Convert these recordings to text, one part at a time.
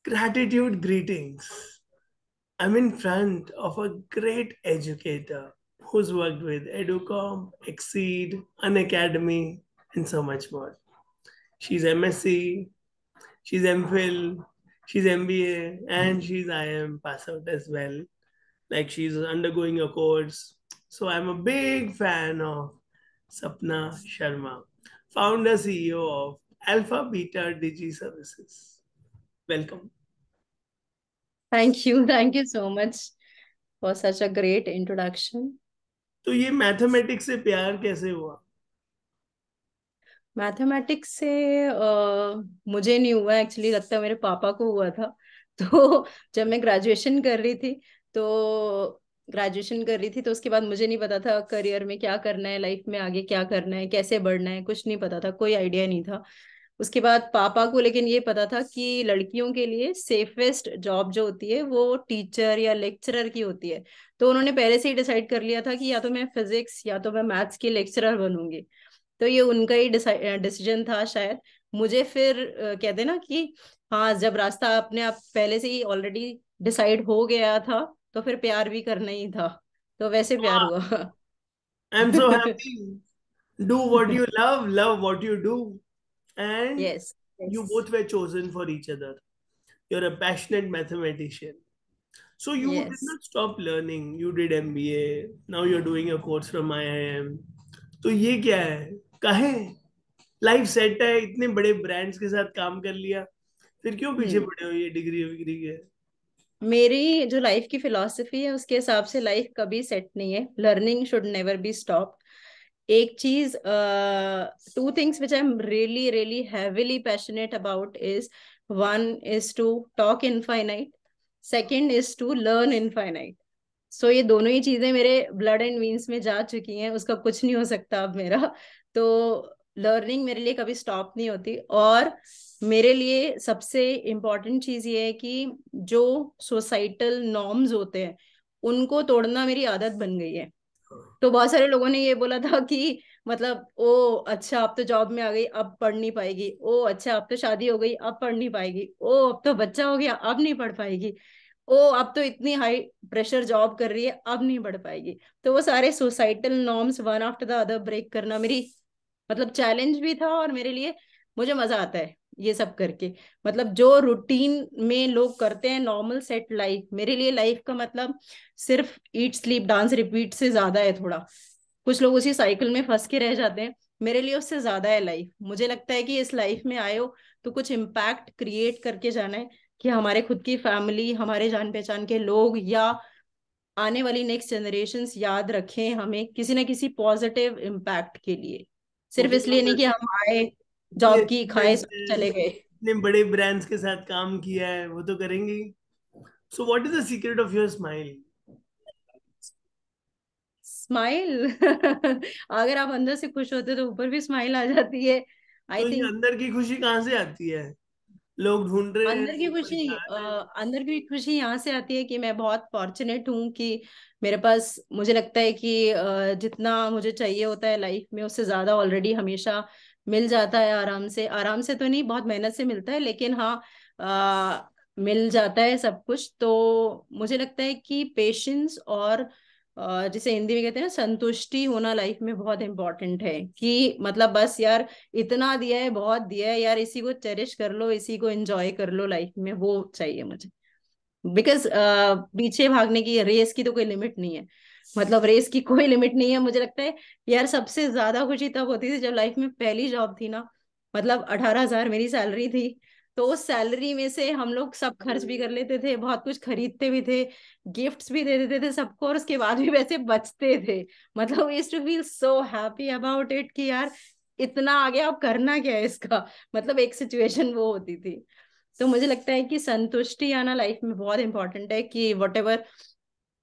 Gratitude greetings. I'm in front of a great educator who's worked with Educom, Exceed, Unacademy, and so much more. She's MSc, she's MPhil, she's MBA, and she's IM pass out as well. Like she's undergoing a course. So I'm a big fan of Sapna Sharma, founder CEO of Alpha Beta Digi Services. Welcome. Thank you. Thank you so much for such a great introduction. तो ये mathematics से प्यार कैसे हुआ? Mathematics से मुझे नहीं हुआ एक्चुअली, लगता है मेरे पापा को हुआ था। तो जब मैं ग्रेजुएशन कर रही थी तो उसके बाद मुझे नहीं पता था करियर में क्या करना है, लाइफ में आगे क्या करना है, कैसे बढ़ना है, कुछ नहीं पता था, कोई आइडिया नहीं था। उसके बाद पापा को लेकिन ये पता था कि लड़कियों के लिए सेफेस्ट जॉब जो होती है वो टीचर या लेक्चरर की होती है। तो उन्होंने पहले से ही डिसाइड कर लिया था कि या तो मैं फिजिक्स या तो मैं मैथ्स की लेक्चरर बनूंगी। तो ये उनका ही डिसीजन था शायद। मुझे फिर कहते हैं ना कि हाँ, जब रास्ता अपने आप पहले से ही ऑलरेडी डिसाइड हो गया था तो फिर प्यार भी करना ही था। तो वैसे प्यार हुआ। आई am so happy. Do what you love, love what you do, and yes, you yes, both were chosen for each other. You're a passionate mathematician. So you did yes. not stop learning. You did MBA. Now you're doing a course from IIM. तो ये क्या है? काहे? Life set है, इतने बड़े brands के साथ काम कर लिया, फिर क्यों पीछे हम्म। पड़े हो ये डिग्री विग्री के? मेरी जो लाइफ की फिलॉसफी है उसके हिसाब से लाइफ कभी सेट नहीं है। Learning should never be stop. एक चीज, two things which I am really really heavily passionate about is, one is to talk infinite, second is to learn infinite. So ये दोनों ही चीजें मेरे ब्लड एंड वीन्स में जा चुकी हैं, उसका कुछ नहीं हो सकता अब मेरा। तो लर्निंग मेरे लिए कभी स्टॉप नहीं होती। और मेरे लिए सबसे इम्पोर्टेंट चीज ये है कि जो सोसाइटल नॉर्म्स होते हैं उनको तोड़ना मेरी आदत बन गई है। तो बहुत सारे लोगों ने ये बोला था कि मतलब ओ अच्छा अब तो जॉब में आ गई अब पढ़ नहीं पाएगी, ओ अच्छा अब तो शादी हो गई अब पढ़ नहीं पाएगी, ओ अब तो बच्चा हो गया अब नहीं पढ़ पाएगी, ओ अब तो इतनी हाई प्रेशर जॉब कर रही है अब नहीं बढ़ पाएगी। तो वो सारे societal norms one after the other break करना मेरी मतलब चैलेंज भी था। और मेरे लिए मुझे मजा आता है ये सब करके। मतलब जो रूटीन में लोग करते हैं नॉर्मल सेट लाइफ, मेरे लिए लाइफ का मतलब सिर्फ ईट स्लीप डांस रिपीट से ज्यादा है थोड़ा। कुछ लोग उसी साइकिल में फंस के रह जाते हैं, मेरे लिए उससे ज्यादा है लाइफ। मुझे लगता है कि इस लाइफ में आए हो तो कुछ इम्पैक्ट क्रिएट करके जाना है, कि हमारे खुद की फैमिली, हमारे जान पहचान के लोग या आने वाली नेक्स्ट जनरेशंस याद रखें हमें किसी ना किसी पॉजिटिव इम्पैक्ट के लिए। वो सिर्फ तो इसलिए नहीं कि हम आए, इतने जॉब की खाए, अचीवमेंट्स हैं, चले गए। इतने बड़े ब्रांड्स के साथ काम किया है, वो तो करेंगे ही. So what is the secret of your smile? Smile. अगर आप अंदर से खुश होते तो ऊपर भी स्माइल आ जाती है, आई तो ये थिंक। अंदर की खुशी कहाँ से आती है? लोग ढूंढ रहे हैं, अंदर की लोग खुशी परेशान हैं. अंदर की खुशी यहाँ से आती है कि मैं बहुत फॉर्चुनेट हूँ कि मेरे पास, मुझे लगता है कि जितना मुझे चाहिए होता है लाइफ में उससे ज्यादा ऑलरेडी हमेशा मिल जाता है। आराम से, आराम से तो नहीं, बहुत मेहनत से मिलता है, लेकिन हाँ मिल जाता है सब कुछ। तो मुझे लगता है कि पेशेंस और जिसे हिंदी में कहते हैं ना संतुष्टि होना लाइफ में बहुत इंपॉर्टेंट है। कि मतलब बस यार इतना दिया है, बहुत दिया है यार, इसी को चेरिश कर लो, इसी को एंजॉय कर लो लाइफ में, वो चाहिए मुझे। बिकॉज पीछे भागने की रेस की तो कोई लिमिट नहीं है। मतलब रेस की कोई लिमिट नहीं है। मुझे लगता है यार सबसे ज्यादा खुशी तब होती थी जब लाइफ में पहली जॉब थी ना, मतलब 18,000 मेरी सैलरी थी। तो उस सैलरी में से हम लोग सब खर्च भी कर लेते थे, बहुत कुछ खरीदते भी थे, गिफ्ट्स भी दे देते थे सबको, और उसके बाद भी वैसे बचते थे। मतलब used to feel so happy about it कि यार इतना आ गया, अब करना क्या है इसका। मतलब एक सिचुएशन वो होती थी। तो मुझे लगता है कि संतुष्टि आना लाइफ में बहुत इंपॉर्टेंट है, कि whatever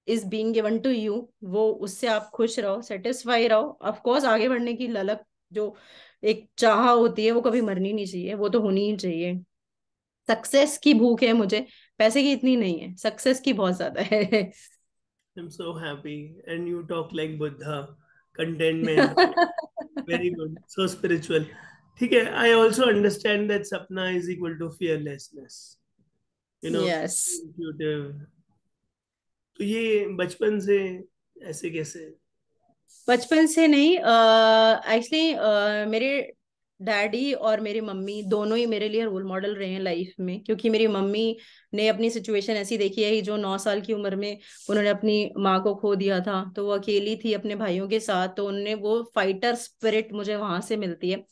is being given to you वो उससे आप खुश रहो, सेटिस्फाई रहो। ऑफ कोर्स आगे बढ़ने की ललक, जो एक चाह होती है वो कभी मरनी नहीं चाहिए, वो तो होनी ही चाहिए। सक्सेस की भूख है मुझे, पैसे की इतनी नहीं है, सक्सेस की बहुत ज्यादा है। I am so happy and you talk like Buddha. Containment. Very good. So spiritual. ठीक है. I also understand that Sapna is equal to fearlessness. You know, yes. Intuitive. तो ये बचपन से ऐसे कैसे? बचपन से नहीं, एक्चुअली मेरे डैडी और मेरी मम्मी दोनों ही मेरे लिए रोल मॉडल रहे हैं लाइफ में, क्योंकि मेरी मम्मी ने अपनी सिचुएशन ऐसी देखी है कि जो 9 साल की उम्र में उन्होंने अपनी माँ को खो दिया था, तो वो अकेली थी अपने भाइयों के साथ, तो उन्हें वो फाइटर स्पिरिट मुझे वहां से मिलती है।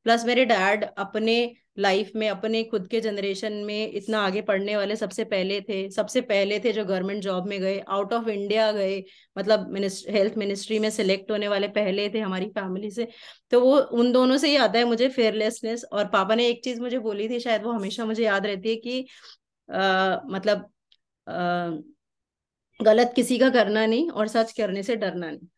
प्लस मेरे डैड अपने लाइफ में अपने खुद के जनरेशन में इतना आगे पढ़ने वाले सबसे पहले थे जो गवर्नमेंट जॉब में गए, आउट ऑफ इंडिया गए, मतलब हेल्थ मिनिस्ट्री में सिलेक्ट होने वाले पहले थे हमारी फैमिली से। तो वो उन दोनों से ही आता है मुझे फेयरलेसनेस। और पापा ने एक चीज मुझे बोली थी, शायद वो हमेशा मुझे याद रहती है कि मतलब अ, गलत किसी का करना नहीं और सच करने से डरना नहीं।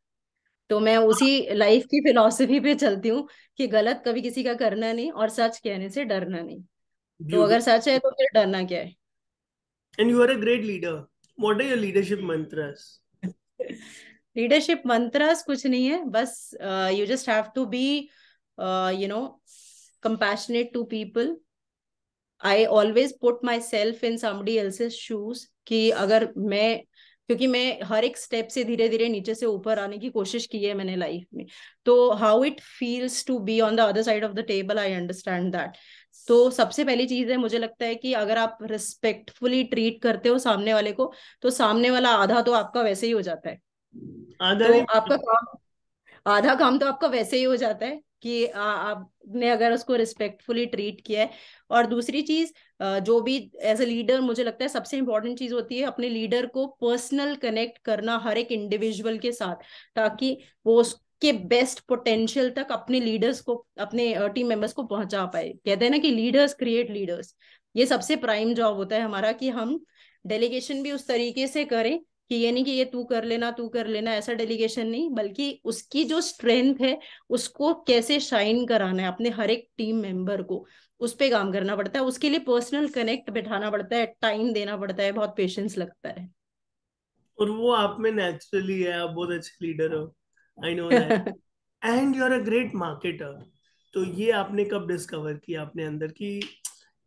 तो मैं उसी लाइफ की फिलॉसफी पे चलती हूँ कि गलत कभी किसी का करना नहीं और सच कहने से डरना नहीं। तो अगर ब्यूटीफुल। सच है तो फिर डरना क्या है। And you are a great leader. What are your leadership mantras? Leadership mantras कुछ नहीं है, बस you just have to be you know compassionate to people. I always put myself in somebody else's shoes, कि अगर मैं, क्योंकि मैं हर एक स्टेप से धीरे धीरे नीचे से ऊपर आने की कोशिश की है मैंने लाइफ में, तो how it feels to be on the other side of the table, I understand that. तो सबसे पहली चीज है, मुझे लगता है कि अगर आप रिस्पेक्टफुली ट्रीट करते हो सामने वाले को, तो सामने वाला आधा तो आपका वैसे ही हो जाता है। आधा तो नहीं। आपका काम, आधा काम तो आपका वैसे ही हो जाता है कि आपने अगर उसको रिस्पेक्टफुली ट्रीट किया है। और दूसरी चीज, जो भी एज ए लीडर मुझे लगता है सबसे इंपॉर्टेंट चीज होती है अपने लीडर को पर्सनल कनेक्ट करना हर एक इंडिविजुअल के साथ, ताकि वो उसके बेस्ट पोटेंशियल तक अपने लीडर्स को, अपने टीम मेंबर्स को पहुंचा पाए। कहते हैं ना कि लीडर्स क्रिएट लीडर्स। ये सबसे प्राइम जॉब होता है हमारा, कि हम डेलीगेशन भी उस तरीके से करें कि ये नहीं कि ये तू कर लेना तू कर लेना, ऐसा डेलीगेशन नहीं, बल्कि उसकी जो स्ट्रेंथ है उसको कैसे शाइन कराना है अपने हर एक टीम मेंबर को, उस पे काम करना पड़ता है। उसके लिए पर्सनल कनेक्ट बिठाना पड़ता है, टाइम देना पड़ता है, बहुत पेशेंस लगता है। और वो आप में नेचुरली है, आप बहुत अच्छे लीडर हो। I know that. And you are a great marketer. तो ये आपने कब डिस्कवर किया अपने अंदर कि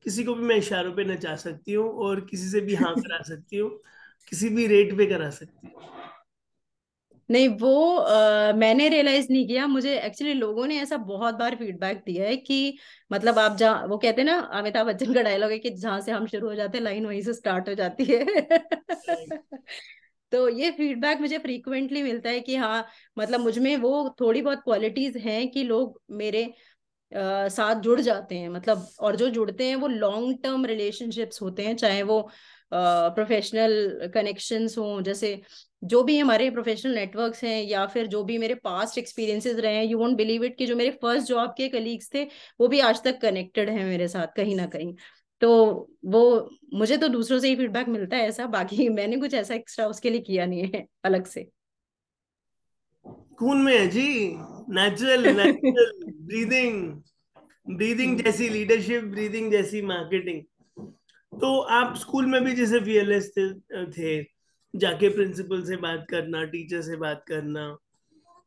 किसी को भी मैं इशारों पे नचा सकती हूँ और किसी से भी हाँ करा सकती हूँ, किसी भी रेट पे करा सकती हूँ? नहीं, वो मैंने रियलाइज नहीं किया, मुझे एक्चुअली लोगों ने ऐसा बहुत बार फीडबैक दिया है कि मतलब आप जहाँ, वो कहते हैं ना, अमिताभ बच्चन का डायलॉग है कि जहां से हम शुरू हो जाते हैं लाइन वहीं से स्टार्ट हो जाती है। Right. तो ये फीडबैक मुझे फ्रीक्वेंटली मिलता है कि हाँ, मतलब मुझ में वो थोड़ी बहुत क्वालिटीज हैं कि लोग मेरे साथ जुड़ जाते हैं, मतलब, और जो जुड़ते हैं वो लॉन्ग टर्म रिलेशनशिप्स होते हैं, चाहे वो प्रोफेशनल कनेक्शंस हों, जैसे जो भी हमारे प्रोफेशनल नेटवर्क्स हैं, या फिर जो भी मेरे पास्ट एक्सपीरियंसेस रहे हैं। यू वोंट बिलीव इट कि जो मेरे फर्स्ट जॉब के कलीग्स थे वो भी आज तक कनेक्टेड हैं मेरे साथ कहीं ना कहीं। तो वो, मुझे तो दूसरों से ही फीडबैक मिलता है ऐसा, बाकी मैंने कुछ ऐसा एक्स्ट्रा उसके लिए किया नहीं है अलग से। खून में है जी। Natural natural. ब्रीदिंग। ब्रीदिंग जैसी लीडरशिप, ब्रीदिंग जैसी मार्केटिंग। तो आप स्कूल में भी जैसे fearless थे, जाके प्रिंसिपल से बात करना, टीचर से बात करना।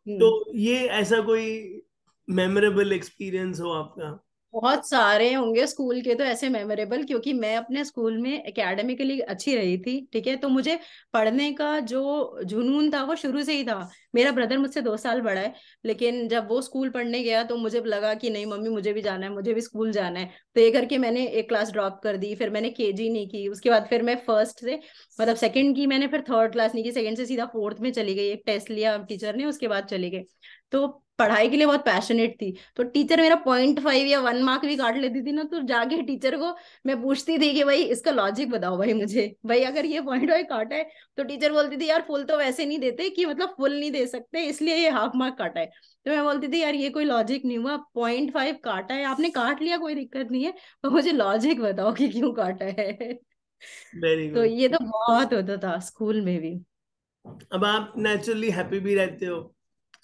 तो हम्म। ये ऐसा कोई मेमोरेबल एक्सपीरियंस हो आपका? बहुत सारे होंगे स्कूल के तो ऐसे मेमोरेबल, क्योंकि मैं अपने स्कूल में एकेडमिकली अच्छी रही थी, ठीक है, तो मुझे पढ़ने का जो जुनून था वो शुरू से ही था। मेरा ब्रदर मुझसे 2 साल बड़ा है, लेकिन जब वो स्कूल पढ़ने गया तो मुझे लगा कि नहीं मम्मी, मुझे भी जाना है, मुझे भी स्कूल जाना है। तो ये करके मैंने एक क्लास ड्रॉप कर दी, फिर मैंने केजी नहीं की, उसके बाद फिर मैं फर्स्ट से, मतलब सेकंड की मैंने, फिर थर्ड क्लास नहीं की, सेकंड से सीधा फोर्थ में चली गई, एक टेस्ट लिया टीचर ने, उसके बाद चली गई। तो पढ़ाई के लिए बहुत पैशनेट थी, तो टीचर मेरा 0.5 या 1 मार्क भी काट लेती थी ना, तो जाके टीचर को मैं पूछती थी कि भाई इसका लॉजिक बताओ भाई मुझे, भाई अगर ये 0.5 काटा है, तो टीचर बोलती थी यार फुल तो वैसे नहीं देते, कि मतलब फुल नहीं दे सकते इसलिए ये हाफ मार्क काटा है। तो मैं बोलती थी यार ये कोई लॉजिक नहीं हुआ, 0.5 काटा है, आपने काट लिया कोई दिक्कत नहीं है, पर मुझे लॉजिक बताओ कि क्यों काटा है। वेरी तो गुड। ये तो बहुत होता था स्कूल में भी। अब आप नेचुरली हैप्पी भी रहते हो,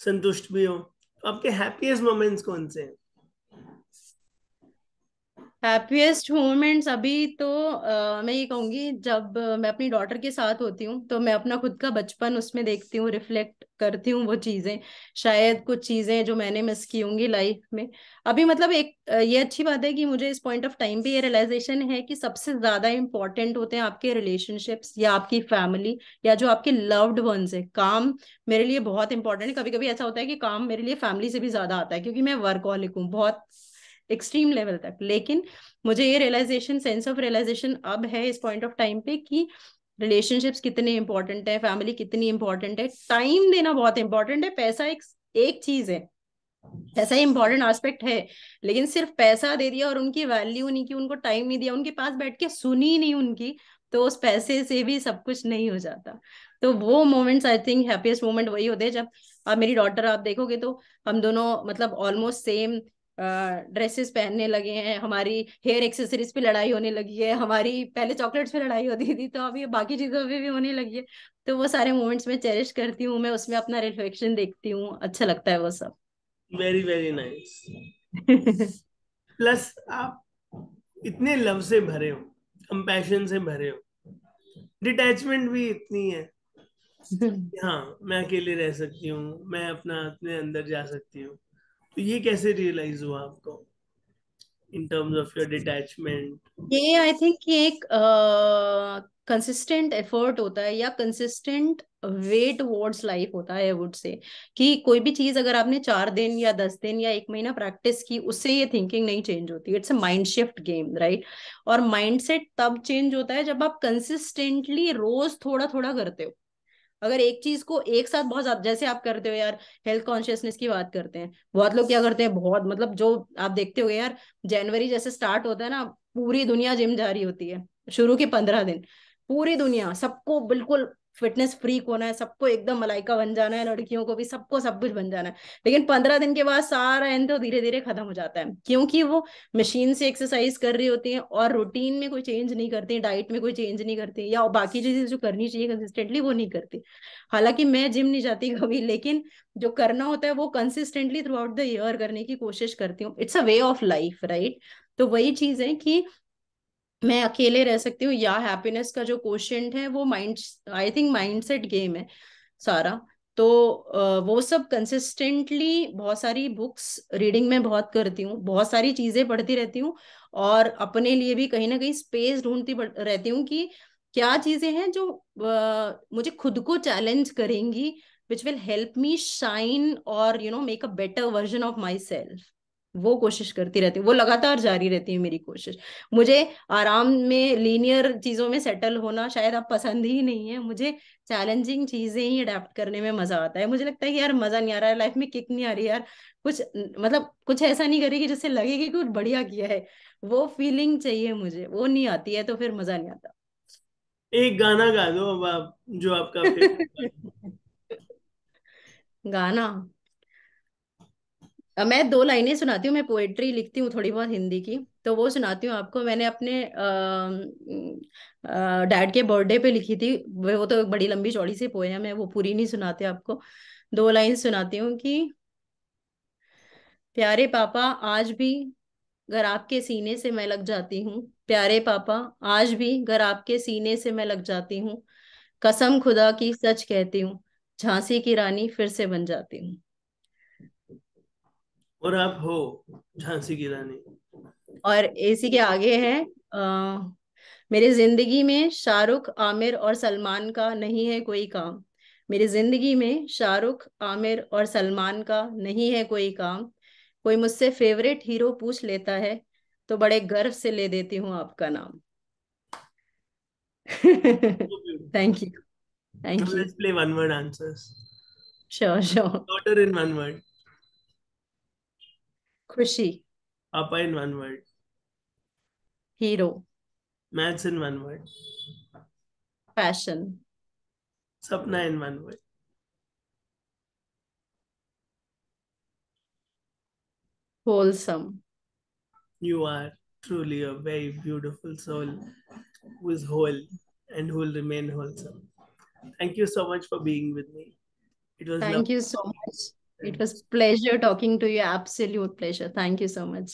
संतुष्ट भी हो, तो आपके हैप्पीएस्ट मोमेंट्स कौन से हैं? हैप्पीएस्ट मोमेंट्स अभी तो मैं ये कहूंगी जब मैं अपनी डॉटर के साथ होती हूँ तो मैं अपना खुद का बचपन उसमें देखती हूँ, रिफ्लेक्ट करती हूँ वो चीजें, शायद कुछ चीजें जो मैंने मिस की होंगी लाइफ में अभी। मतलब एक ये अच्छी बात है कि मुझे इस पॉइंट ऑफ टाइम पे ये रियलाइजेशन है कि सबसे ज्यादा इंपॉर्टेंट होते हैं आपके रिलेशनशिप्स या आपकी फैमिली या जो आपके लव्ड वंस है। काम मेरे लिए बहुत इंपॉर्टेंट है। कभी कभी ऐसा होता है कि काम मेरे लिए फैमिली से भी ज्यादा आता है क्योंकि मैं वर्कहॉलिक हूँ बहुत एक्सट्रीम लेवल तक। लेकिन मुझे ये रियलाइजेशन, सेंस ऑफ रियलाइजेशन अब है इस पॉइंट ऑफ टाइम पे कि रिलेशनशिप्स कितने इंपॉर्टेंट है, फैमिली कितनी इंपॉर्टेंट है, टाइम देना बहुत इंपॉर्टेंट है। पैसा एक चीज है, पैसा इंपॉर्टेंट एस्पेक्ट है, लेकिन सिर्फ पैसा दे दिया और उनकी वैल्यू नहीं की, उनको टाइम नहीं दिया, उनके पास बैठ के सुनी नहीं उनकी, तो उस पैसे से भी सब कुछ नहीं हो जाता। तो वो moments I think happiest moment वही होते हैं जब अब मेरी डॉटर आप देखोगे तो हम दोनों मतलब ऑलमोस्ट सेम ड्रेसेस पहनने लगे हैं, हमारी हेयर एक्सेसरीज पे लड़ाई होने लगी है, हमारी पहले चॉकलेट्स पे लड़ाई होती थी तो अभी बाकी चीजों पे भी होने लगी है। तो वो सारे मोमेंट्स में चेरिश करती हूँ, मैं उसमें अपना रिफ्लेक्शन देखती हूँ, अच्छा लगता है वो सब। Very very nice. प्लस आप इतने लव से भरे हो, कंपैशन से भरे हो, डिटैचमेंट भी इतनी है कि हाँ मैं अकेले रह सकती हूँ, मैं अपना अपने अंदर जा सकती हूँ। तो ये कैसे रियलाइज हुआ आपको in terms of your detachment? ये आई थिंक ये एक कंसिस्टेंट एफर्ट होता है या कंसिस्टेंट वे टुवर्ड्स लाइफ होता है, आई वुड से। कि कोई भी चीज अगर आपने 4 दिन या 10 दिन या 1 महीना प्रैक्टिस की, उससे ये थिंकिंग नहीं चेंज होती। It's a mind shift game, right? और माइंडसेट तब चेंज होता है जब आप कंसिस्टेंटली रोज थोड़ा थोड़ा करते हो। अगर एक चीज को एक साथ बहुत ज्यादा, जैसे आप करते हो यार, हेल्थ कॉन्शियसनेस की बात करते हैं, बहुत लोग क्या करते हैं, बहुत मतलब जो आप देखते हो यार, जनवरी जैसे स्टार्ट होता है ना, पूरी दुनिया जिम जा रही होती है। शुरू के 15 दिन पूरी दुनिया, सबको बिल्कुल फिटनेस फ्रीक होना है, सबको एकदम मलाइका बन जाना है, लड़कियों को भी, सबको सब कुछ बन जाना है। लेकिन 15 दिन के बाद सारा एंड तो धीरे धीरे खत्म हो जाता है, क्योंकि वो मशीन से एक्सरसाइज कर रही होती हैं और रूटीन में कोई चेंज नहीं करती, डाइट में कोई चेंज नहीं करती, या बाकी चीजें जो करनी चाहिए कंसिस्टेंटली वो नहीं करती। हालांकि मैं जिम नहीं जाती कभी, लेकिन जो करना होता है वो consistently through out the year करने की कोशिश करती हूँ। It's a way of life, right? तो वही चीज है कि मैं अकेले रह सकती हूँ या हैप्पीनेस का जो क्वोशिएंट है वो mind, I think mindset game है सारा। तो वो सब कंसिस्टेंटली बहुत सारी बुक्स रीडिंग में बहुत करती हूँ, बहुत सारी चीजें पढ़ती रहती हूँ, और अपने लिए भी कहीं ना कहीं स्पेस ढूंढती रहती हूँ कि क्या चीजें हैं जो मुझे खुद को चैलेंज करेंगी, which will help me shine और make a better version of myself. वो कोशिश करती रहती हूँ, वो लगातार जारी रहती है मेरी कोशिश। मुझे आराम में लीनियर चीजों में सेटल होना शायद अब पसंद ही नहीं है, मुझे चैलेंजिंग चीजें ही अडेप्ट करने में मजा आता है। मुझे लगता है कि यार मजा नहीं आ रहा है लाइफ में, किक नहीं आ रही यार, कुछ मतलब कुछ ऐसा नहीं करेगी जिससे लगे कि कुछ बढ़िया किया है, वो फीलिंग चाहिए मुझे, वो नहीं आती है तो फिर मजा नहीं आता। एक गाना गा दो अब आप, जो आपका फेवरेट। गाना, अब मैं 2 लाइनें सुनाती हूँ, मैं पोएट्री लिखती हूँ थोड़ी बहुत हिंदी की, तो वो सुनाती हूँ आपको। मैंने अपने डैड के बर्थडे पे लिखी थी, वो तो एक बड़ी लंबी चौड़ी सी पोएम है, वो पूरी नहीं सुनाते आपको, 2 लाइन सुनाती हूँ कि प्यारे पापा आज भी घर आपके सीने से मैं लग जाती हूँ, प्यारे पापा आज भी घर आपके सीने से मैं लग जाती हूँ, कसम खुदा की सच कहती हूँ, झांसी की रानी फिर से बन जाती हूँ। और आप हो झांसी की रानी। और इसी के आगे है मेरी जिंदगी में शाहरुख आमिर और सलमान का नहीं है कोई काम, मेरी जिंदगी में शाहरुख आमिर और सलमान का नहीं है कोई काम, कोई मुझसे फेवरेट हीरो पूछ लेता है तो बड़े गर्व से ले देती हूँ आपका नाम। Thank you, thank you. Let's play one word answers. Sure sure. Daughter in one word. खुशी। पापा in one word. Hero. Maths in one word. Passion. सपना in one word. Wholesome. You are truly a very beautiful soul who is whole and who will remain wholesome. Thank you so much for being with me. It was thank lovely. You so much. It was pleasure talking to you, absolute pleasure, thank you so much.